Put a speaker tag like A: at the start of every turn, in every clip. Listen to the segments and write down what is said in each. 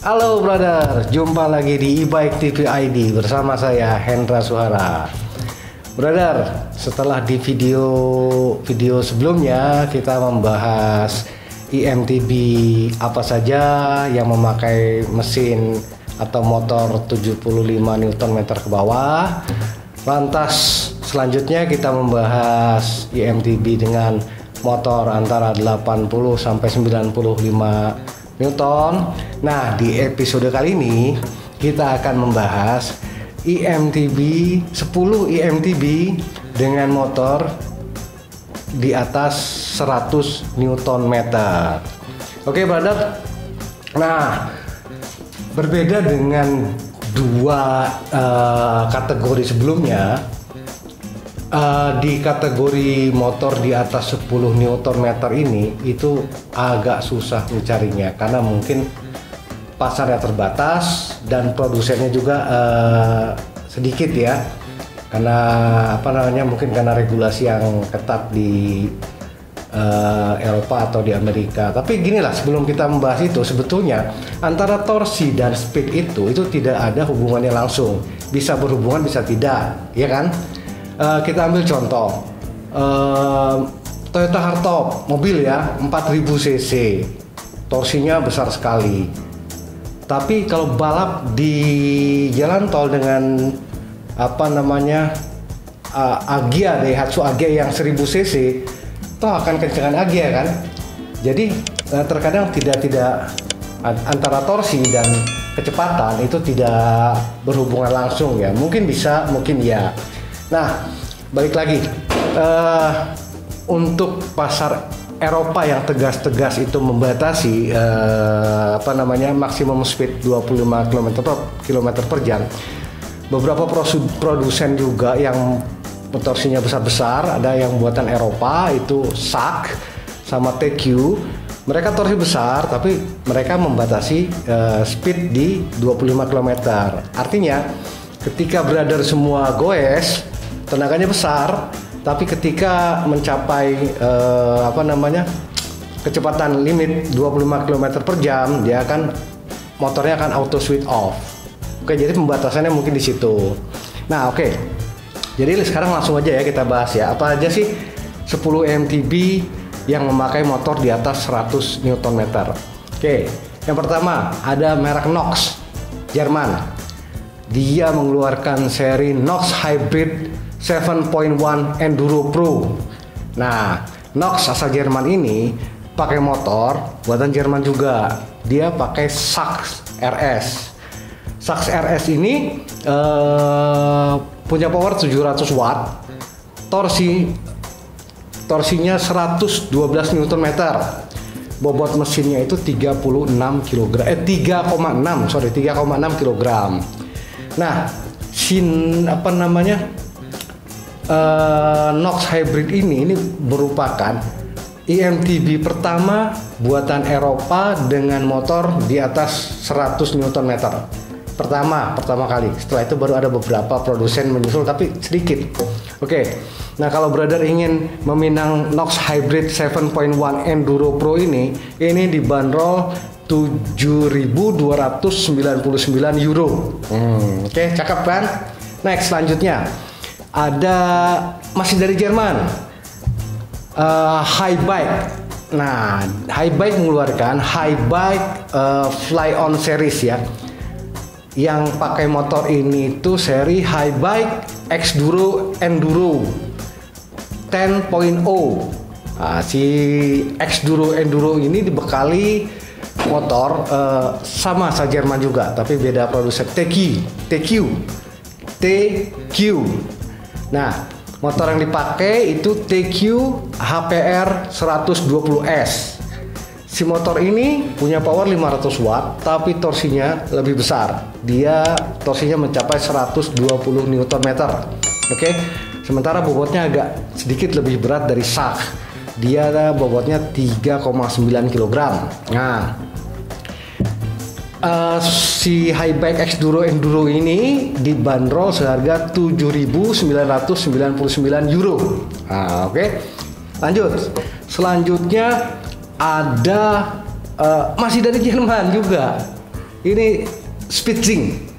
A: Halo brother, jumpa lagi di e-bike TV ID bersama saya Hendra Suhara. Brother, setelah di video sebelumnya kita membahas IMTB apa saja yang memakai mesin atau motor 75 Nm ke bawah. Lantas selanjutnya kita membahas IMTB dengan motor antara 80 sampai 95 Newton. Nah, di episode kali ini kita akan membahas IMTB 10 IMTB dengan motor di atas 100 Nm. Oke, brother. Nah, berbeda dengan dua kategori sebelumnya. Di kategori motor di atas 10 Nm ini itu agak susah mencarinya karena mungkin pasarnya terbatas dan produsennya juga sedikit ya, karena mungkin karena regulasi yang ketat di Eropa atau di Amerika. Tapi ginilah, sebelum kita membahas itu, sebetulnya antara torsi dan speed itu tidak ada hubungannya langsung, bisa berhubungan bisa tidak, ya kan? Kita ambil contoh Toyota Hardtop, mobil ya, 4000 cc, torsinya besar sekali. Tapi kalau balap di jalan tol dengan Agya, Daihatsu Agya yang 1000 cc, toh akan kencengan Agya kan. Jadi terkadang tidak antara torsi dan kecepatan itu tidak berhubungan langsung ya. Mungkin bisa, mungkin ya. Nah, balik lagi untuk pasar Eropa yang tegas-tegas itu membatasi maksimum speed 25 km per jam. Beberapa produsen juga yang torsinya besar-besar, ada yang buatan Eropa itu SAC sama TQ. Mereka torsi besar tapi mereka membatasi speed di 25 km. Artinya ketika brother semua goes, tenaganya besar, tapi ketika mencapai kecepatan limit 25 km per jam, motornya akan auto switch off. Oke, jadi pembatasannya mungkin di situ. Nah, oke. Jadi sekarang langsung aja ya kita bahas ya, apa aja sih 10 IMTB yang memakai motor di atas 100 Nm. Oke, yang pertama ada merek Nox, Jerman. Dia mengeluarkan seri Nox Hybrid 7.1 Enduro Pro. Nah, Nox asal Jerman ini pakai motor buatan Jerman juga. Dia pakai Sachs RS. Sachs RS ini punya power 700 watt. Torsinya 112 Nm. Bobot mesinnya itu 3,6 kg. Nah, Nox Hybrid ini merupakan IMTB pertama buatan Eropa dengan motor di atas 100 Nm. Pertama kali. Setelah itu baru ada beberapa produsen menyusul tapi sedikit. Oke. Nah, kalau brother ingin meminang Nox Hybrid 7.1 Enduro Pro ini dibanderol 7.299 euro. Oke, cakep kan? Next, selanjutnya ada masih dari Jerman, Haibike. Nah, Haibike mengeluarkan Haibike Fly On series ya. Yang pakai motor ini tuh seri Haibike Xduro Enduro 10.0. Nah, si Xduro Enduro ini dibekali motor sama asal Jerman juga, tapi beda produsen, TQ. Nah, motor yang dipakai itu TQ HPR 120S. Si motor ini punya power 500 watt, tapi torsinya lebih besar. Dia torsinya mencapai 120 Nm. Oke. Sementara bobotnya agak sedikit lebih berat dari SAG. Dia bobotnya 3,9 kg. Nah, si Haibike Xduro Enduro ini dibanderol seharga 7.999 euro. Nah, oke. Lanjut. Selanjutnya ada masih dari Jerman juga. Ini Spitzing.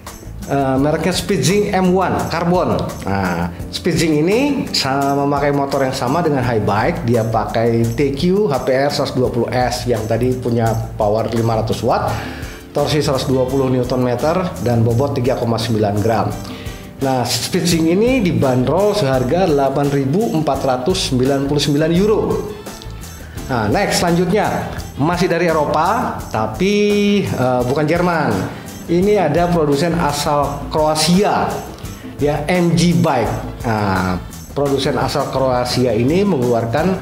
A: Mereknya Spitzing M1 Carbon. Nah, Spitzing ini sama memakai motor yang sama dengan Haibike. Dia pakai TQ HPR 120S yang tadi punya power 500 watt, torsi 120 Nm dan bobot 3,9 gram. Nah, Spitzing ini dibanderol seharga 8.499 euro. Nah, next selanjutnya masih dari Eropa tapi bukan Jerman. Ini ada produsen asal Kroasia, ya, MG Bike. Nah, produsen asal Kroasia ini mengeluarkan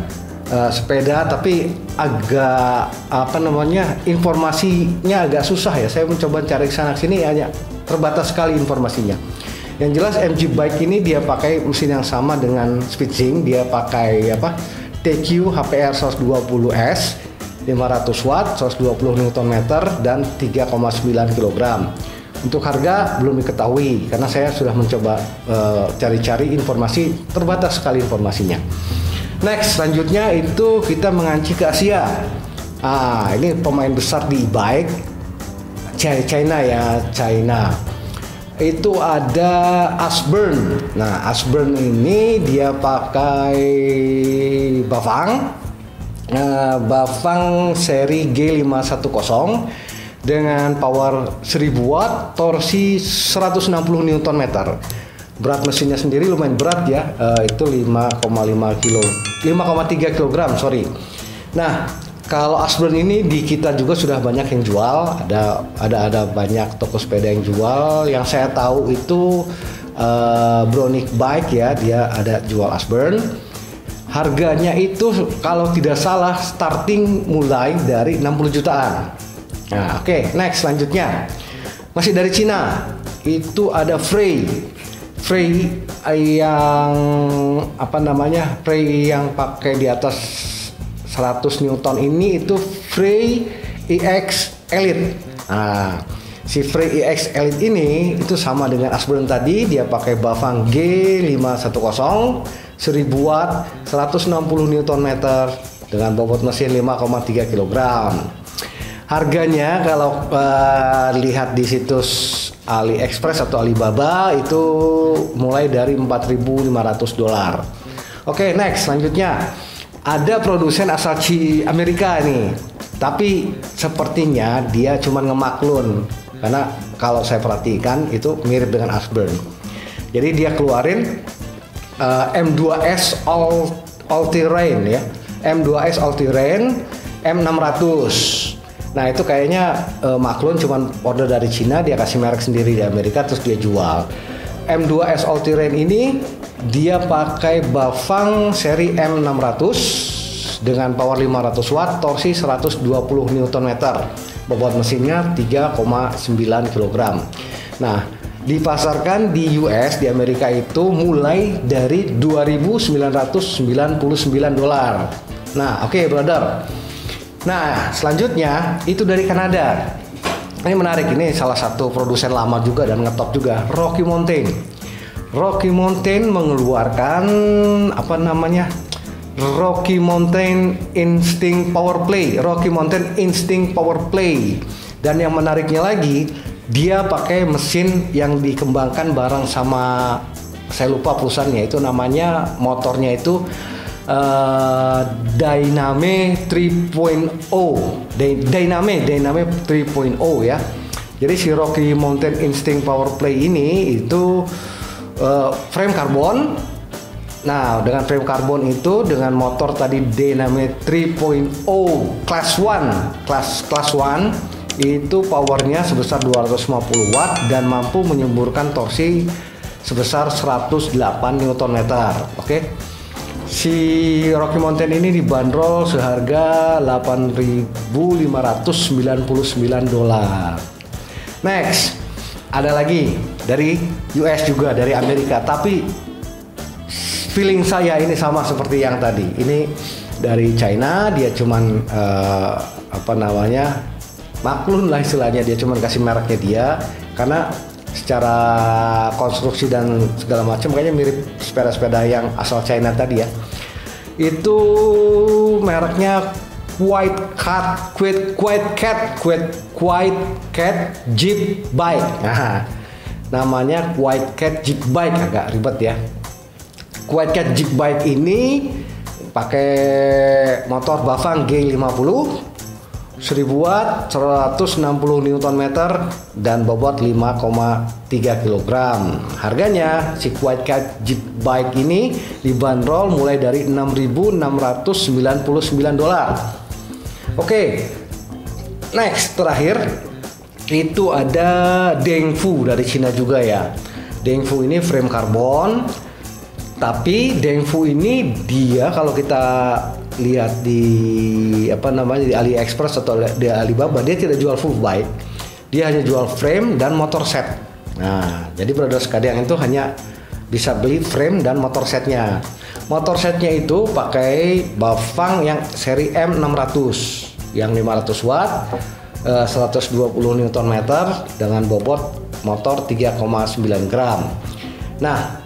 A: sepeda, tapi agak informasinya agak susah ya. Saya mencoba cari sana sini, hanya terbatas sekali informasinya. Yang jelas MG Bike ini dia pakai mesin yang sama dengan Spitzing. Dia pakai TQ HPR 120S. 500 watt, 120 Nm dan 3,9 kg. Untuk harga belum diketahui karena saya sudah mencoba cari-cari informasi, terbatas sekali informasinya. Next, selanjutnya itu kita menganci ke Asia. Ini pemain besar di e-bike China ya, China. Itu ada Ashburn. Nah, Ashburn ini dia pakai Bafang seri G510 dengan power 1000 watt, torsi 160 Nm. Berat mesinnya sendiri lumayan berat ya, itu 5,3 kg, sorry. Nah, kalau Ashburn ini di kita juga sudah banyak yang jual, ada banyak toko sepeda yang jual. Yang saya tahu itu Bronick Bike ya, dia ada jual Ashburn. Harganya itu kalau tidak salah starting mulai dari 60 jutaan. Nah, oke, next selanjutnya masih dari Cina. Itu ada Frey yang Frey yang pakai di atas 100 Newton ini itu Frey EX Elite. Nah, si Frey EX Elite ini itu sama dengan Ashburn tadi, dia pakai Bafang G510 1000 watt, 160 Nm dengan bobot mesin 5,3 kg. Harganya kalau lihat di situs AliExpress atau Alibaba itu mulai dari $4.500. Oke, next selanjutnya ada produsen asal Amerika nih. Tapi sepertinya dia cuma ngemaklun karena kalau saya perhatikan itu mirip dengan Ashburn. Jadi dia keluarin M2S All Terrain ya, M2S All Terrain M600. Nah itu kayaknya maklun cuman order dari Cina, dia kasih merek sendiri di Amerika terus dia jual. M2S All Terrain ini dia pakai Bafang seri M600 dengan power 500 watt, torsi 120 Nm. Bobot mesinnya 3,9 kg. Nah, dipasarkan di US, di Amerika itu mulai dari $2.999. Nah, oke, brother. Nah, selanjutnya itu dari Kanada. Ini menarik, ini salah satu produsen lama juga dan ngetop juga, Rocky Mountain. Rocky Mountain mengeluarkan Rocky Mountain Instinct Power Play. Dan yang menariknya lagi, dia pakai mesin yang dikembangkan bareng sama, saya lupa perusahaannya, itu namanya motornya itu Dyname 3.0. Dyname 3.0 ya. Jadi si Rocky Mountain Instinct Power Play ini itu frame karbon, Nah, dengan frame karbon itu, dengan motor tadi Dynamite 3.0 Class 1 itu powernya sebesar 250 watt dan mampu menyemburkan torsi sebesar 108 Nm. Oke. Si Rocky Mountain ini dibanderol seharga $8.599. Next, ada lagi dari US juga, dari Amerika, tapi feeling saya ini sama seperti yang tadi. Ini dari China, dia cuman maklun lah istilahnya, dia cuman kasih mereknya dia karena secara konstruksi dan segala macam kayaknya mirip sepeda-sepeda yang asal China tadi ya. Itu mereknya Quiet Cat Jeep Bike. Nah, namanya Quiet Cat Jeep Bike, agak ribet ya. Quiet Cat Jeep Bike ini pakai motor Bafang G50 1000 watt, 160 Nm dan bobot 5,3 kg. Harganya si Quiet Cat Jeep Bike ini dibanderol mulai dari $6.699. Oke. Next, terakhir itu ada Dengfu dari Cina juga ya. Dengfu ini frame karbon, tapi Dengfu ini dia kalau kita lihat di di AliExpress atau di Alibaba, dia tidak jual full bike, dia hanya jual frame dan motor set. Nah, jadi brother sekalian itu hanya bisa beli frame dan motor setnya. Motor setnya itu pakai Bafang yang seri M600 yang 500 watt, 120 Nm dengan bobot motor 3,9 gram. Nah,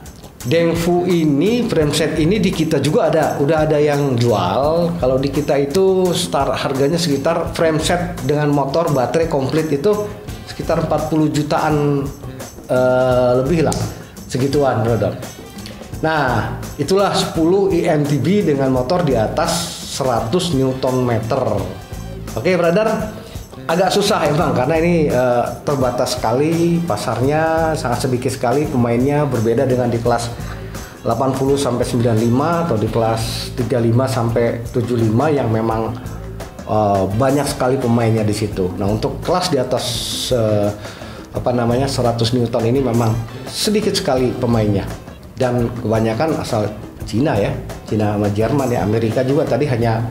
A: Dengfu ini frame set ini di kita juga udah ada yang jual. Kalau di kita itu start harganya sekitar frame set dengan motor baterai komplit itu sekitar 40 jutaan lebih lah, segituan brother. Nah, itulah 10 IMTB dengan motor di atas 100 Nm. Oke brother, agak susah emang karena ini terbatas sekali pasarnya, sangat sedikit sekali pemainnya, berbeda dengan di kelas 80 sampai 95 atau di kelas 35 sampai 75 yang memang banyak sekali pemainnya di situ. Nah, untuk kelas di atas 100 Newton ini memang sedikit sekali pemainnya dan kebanyakan asal Cina ya, Cina sama Jerman ya. Amerika juga tadi hanya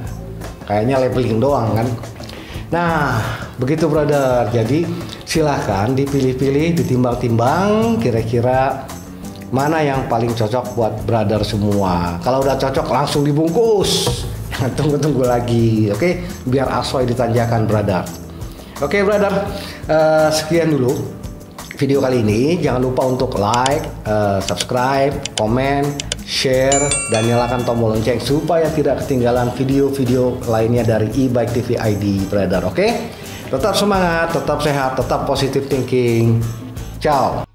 A: kayaknya labeling doang kan. Nah, begitu brother. Jadi silahkan dipilih-pilih, ditimbang-timbang kira-kira mana yang paling cocok buat brother semua. Kalau udah cocok langsung dibungkus. Jangan tunggu-tunggu lagi, oke? Biar asoy ditanjakan brother. Oke brother, sekian dulu video kali ini. Jangan lupa untuk like, subscribe, komen, share, dan nyalakan tombol lonceng supaya tidak ketinggalan video-video lainnya dari e-bike TV ID brother. Oke? Tetap semangat, tetap sehat, tetap positive thinking. Ciao.